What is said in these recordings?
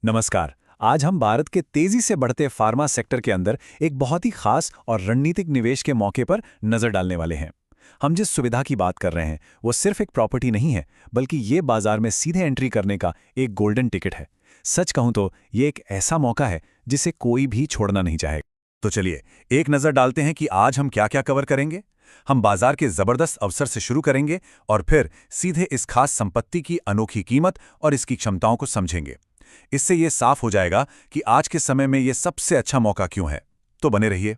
नमस्कार। आज हम भारत के तेजी से बढ़ते फार्मा सेक्टर के अंदर एक बहुत ही खास और रणनीतिक निवेश के मौके पर नजर डालने वाले हैं। हम जिस सुविधा की बात कर रहे हैं वो सिर्फ एक प्रॉपर्टी नहीं है, बल्कि ये बाजार में सीधे एंट्री करने का एक गोल्डन टिकट है। सच कहूं तो ये एक ऐसा मौका है जिसे कोई भी छोड़ना नहीं चाहेगा। तो चलिए एक नजर डालते हैं कि आज हम क्या क्या कवर करेंगे। हम बाजार के जबरदस्त अवसर से शुरू करेंगे और फिर सीधे इस खास संपत्ति की अनोखी कीमत और इसकी क्षमताओं को समझेंगे। इससे यह साफ हो जाएगा कि आज के समय में यह सबसे अच्छा मौका क्यों है। तो बने रहिए।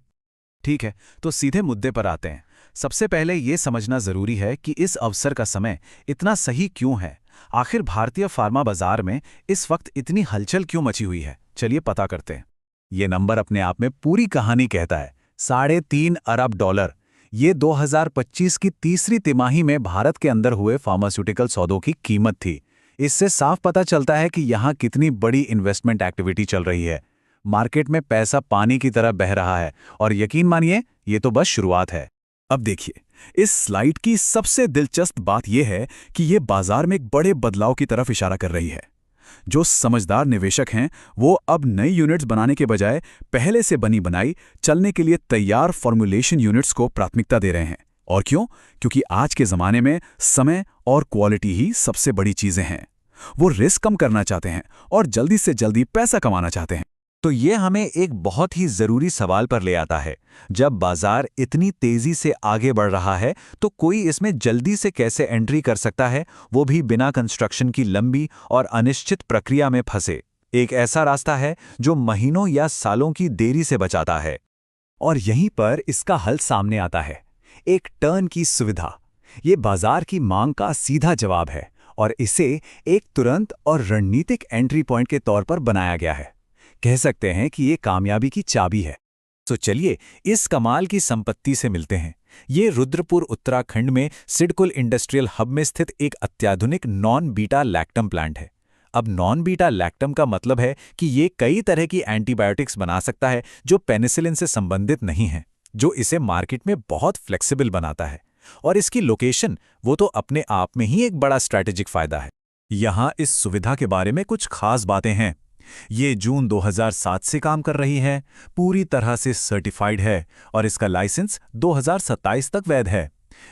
ठीक है, तो सीधे मुद्दे पर आते हैं। सबसे पहले यह समझना जरूरी है कि इस अवसर का समय इतना सही क्यों है। आखिर भारतीय फार्मा बाजार में इस वक्त इतनी हलचल क्यों मची हुई है, चलिए पता करते हैं। ये नंबर अपने आप में पूरी कहानी कहता है। $3.5 अरब। ये 2025 की तीसरी तिमाही में भारत के अंदर हुए फार्मास्यूटिकल सौदों की कीमत थी। इससे साफ पता चलता है कि यहाँ कितनी बड़ी इन्वेस्टमेंट एक्टिविटी चल रही है। मार्केट में पैसा पानी की तरह बह रहा है और यकीन मानिए ये तो बस शुरुआत है। अब देखिए, इस स्लाइड की सबसे दिलचस्प बात यह है कि ये बाजार में एक बड़े बदलाव की तरफ इशारा कर रही है। जो समझदार निवेशक हैं वो अब नई यूनिट्स बनाने के बजाय पहले से बनी बनाई चलने के लिए तैयार फॉर्मुलेशन यूनिट्स को प्राथमिकता दे रहे हैं। और क्यों? क्योंकि आज के ज़माने में समय और क्वालिटी ही सबसे बड़ी चीज़ें हैं। वो रिस्क कम करना चाहते हैं और जल्दी से जल्दी पैसा कमाना चाहते हैं। तो ये हमें एक बहुत ही ज़रूरी सवाल पर ले आता है। जब बाजार इतनी तेज़ी से आगे बढ़ रहा है तो कोई इसमें जल्दी से कैसे एंट्री कर सकता है, वो भी बिना कंस्ट्रक्शन की लंबी और अनिश्चित प्रक्रिया में फंसे। एक ऐसा रास्ता है जो महीनों या सालों की देरी से बचाता है। और यहीं पर इसका हल सामने आता है, एक टर्न की सुविधा। ये बाजार की मांग का सीधा जवाब है और इसे एक तुरंत और रणनीतिक एंट्री पॉइंट के तौर पर बनाया गया है। कह सकते हैं कि ये कामयाबी की चाबी है। तो चलिए इस कमाल की संपत्ति से मिलते हैं। ये रुद्रपुर उत्तराखंड में सिडकुल इंडस्ट्रियल हब में स्थित एक अत्याधुनिक नॉन बीटा लैक्टम प्लांट है। अब नॉन बीटा लैक्टम का मतलब है कि ये कई तरह की एंटीबायोटिक्स बना सकता है जो पेनिसिलिन से संबंधित नहीं है, जो इसे मार्केट में बहुत फ्लेक्सिबल बनाता है। और इसकी लोकेशन वो तो अपने आप में ही एक बड़ा स्ट्रैटेजिक फायदा है। यहाँ इस सुविधा के बारे में कुछ खास बातें हैं। ये जून 2007 से काम कर रही है, पूरी तरह से सर्टिफाइड है और इसका लाइसेंस 2027 तक वैध है।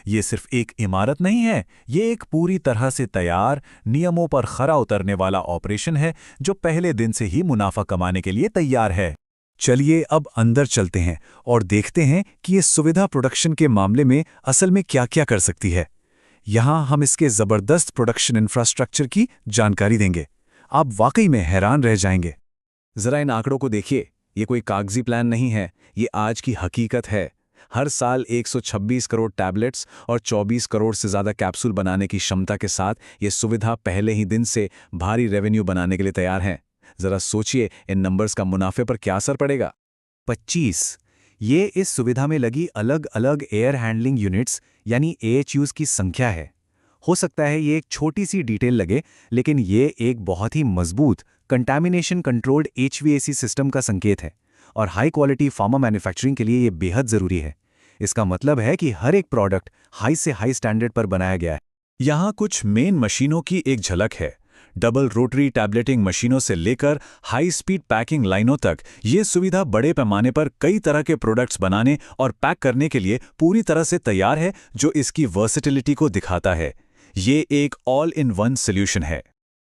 ये सिर्फ एक इमारत नहीं है, ये एक पूरी तरह से तैयार, नियमों पर खरा उतरने वाला ऑपरेशन है जो पहले दिन से ही मुनाफा कमाने के लिए तैयार है। चलिए अब अंदर चलते हैं और देखते हैं कि ये सुविधा प्रोडक्शन के मामले में असल में क्या-क्या कर सकती है। यहाँ हम इसके ज़बरदस्त प्रोडक्शन इंफ्रास्ट्रक्चर की जानकारी देंगे। आप वाकई में हैरान रह जाएंगे। ज़रा इन आंकड़ों को देखिए, ये कोई कागजी प्लान नहीं है, ये आज की हकीकत है। हर साल 126 करोड़ टैबलेट्स और 24 करोड़ से ज़्यादा कैप्सूल बनाने की क्षमता के साथ ये सुविधा पहले ही दिन से भारी रेवेन्यू बनाने के लिए तैयार है। जरा सोचिए इन नंबर्स का मुनाफे पर क्या असर पड़ेगा। 25, ये इस सुविधा में लगी अलग अलग एयर हैंडलिंग यूनिट्स यानी AHUs की संख्या है। हो सकता है ये एक छोटी सी डिटेल लगे, लेकिन ये एक बहुत ही मजबूत कंटामिनेशन कंट्रोल्ड HVAC सिस्टम का संकेत है और हाई क्वालिटी फार्मा मैन्युफैक्चरिंग के लिए ये बेहद ज़रूरी है। इसका मतलब है कि हर एक प्रोडक्ट हाई से हाई स्टैंडर्ड पर बनाया गया है। यहाँ कुछ मेन मशीनों की एक झलक है। डबल रोटरी टैबलेटिंग मशीनों से लेकर हाई स्पीड पैकिंग लाइनों तक ये सुविधा बड़े पैमाने पर कई तरह के प्रोडक्ट्स बनाने और पैक करने के लिए पूरी तरह से तैयार है, जो इसकी वर्सेटिलिटी को दिखाता है। ये एक ऑल इन वन सॉल्यूशन है।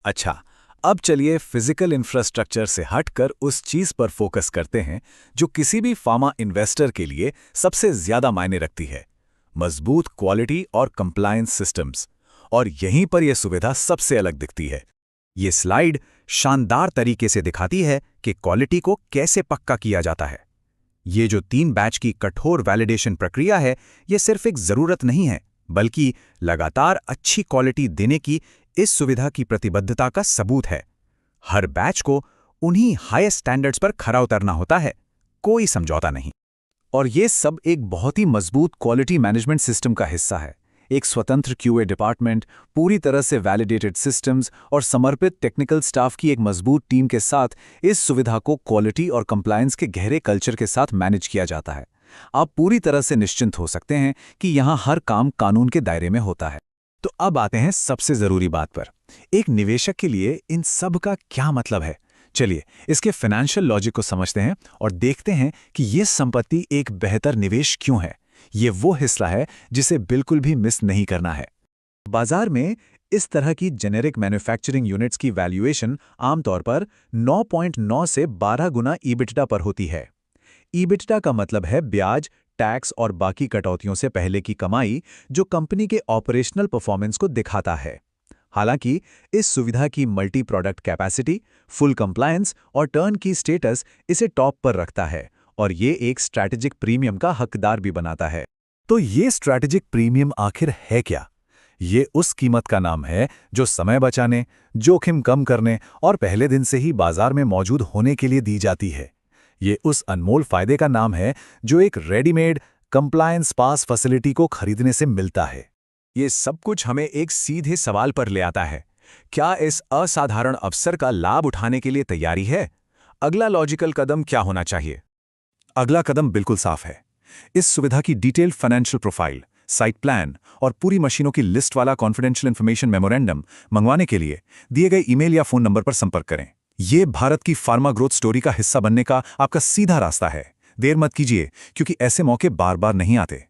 अच्छा, अब चलिए फिजिकल इंफ्रास्ट्रक्चर से हटकर उस चीज पर फोकस करते हैं जो किसी भी फार्मा इन्वेस्टर के लिए सबसे ज्यादा मायने रखती है, मजबूत क्वालिटी और कंप्लायंस सिस्टम्स। और यहीं पर यह सुविधा सबसे अलग दिखती है। ये स्लाइड शानदार तरीके से दिखाती है कि क्वालिटी को कैसे पक्का किया जाता है। ये जो 3 बैच की कठोर वैलिडेशन प्रक्रिया है, ये सिर्फ एक जरूरत नहीं है, बल्कि लगातार अच्छी क्वालिटी देने की इस सुविधा की प्रतिबद्धता का सबूत है। हर बैच को उन्हीं हाईएस्ट स्टैंडर्ड्स पर खरा उतरना होता है, कोई समझौता नहीं। और ये सब एक बहुत ही मजबूत क्वालिटी मैनेजमेंट सिस्टम का हिस्सा है। एक स्वतंत्र QA डिपार्टमेंट, पूरी तरह से वैलिडेटेड सिस्टम्स और समर्पित टेक्निकल स्टाफ की एक मजबूत टीम के साथ इस सुविधा को क्वालिटी और कंप्लायंस के गहरे कल्चर के साथ मैनेज किया जाता है। आप पूरी तरह से निश्चिंत हो सकते हैं कि यहाँ हर काम कानून के दायरे में होता है। तो अब आते हैं सबसे ज़रूरी बात पर। एक निवेशक के लिए इन सब का क्या मतलब है? चलिए इसके फाइनेंशियल लॉजिक को समझते हैं और देखते हैं कि ये संपत्ति एक बेहतर निवेश क्यों है। ये वो हिस्सा है जिसे बिल्कुल भी मिस नहीं करना है। बाजार में इस तरह की जेनेरिक मैन्युफैक्चरिंग यूनिट्स की वैल्यूएशन आमतौर पर 9.9 से 12 गुना ईबिटडा पर होती है। ईबिटडा का मतलब है ब्याज, टैक्स और बाकी कटौतियों से पहले की कमाई जो कंपनी के ऑपरेशनल परफॉर्मेंस को दिखाता है। हालांकि इस सुविधा की multi product capacity, full compliance और टर्न की स्टेटस इसे टॉप पर रखता है और ये एक स्ट्रैटेजिक प्रीमियम का हकदार भी बनाता है। तो ये स्ट्रैटेजिक प्रीमियम आखिर है क्या? ये उस कीमत का नाम है जो समय बचाने, जोखिम कम करने और पहले दिन से ही बाजार में मौजूद होने के लिए दी जाती है। ये उस अनमोल फायदे का नाम है जो एक रेडीमेड कंप्लायंस पास फैसिलिटी को खरीदने से मिलता है। ये सब कुछ हमें एक सीधे सवाल पर ले आता है, क्या इस असाधारण अवसर का लाभ उठाने के लिए तैयारी है? अगला लॉजिकल कदम क्या होना चाहिए? अगला कदम बिल्कुल साफ है। इस सुविधा की detailed financial profile, site plan और पूरी मशीनों की लिस्ट वाला कॉन्फिडेंशियल इन्फॉर्मेशन मेमोरेंडम मंगवाने के लिए दिए गए ईमेल या फोन नंबर पर संपर्क करें। ये भारत की फार्मा ग्रोथ स्टोरी का हिस्सा बनने का आपका सीधा रास्ता है। देर मत कीजिए, क्योंकि ऐसे मौके बार बार नहीं आते।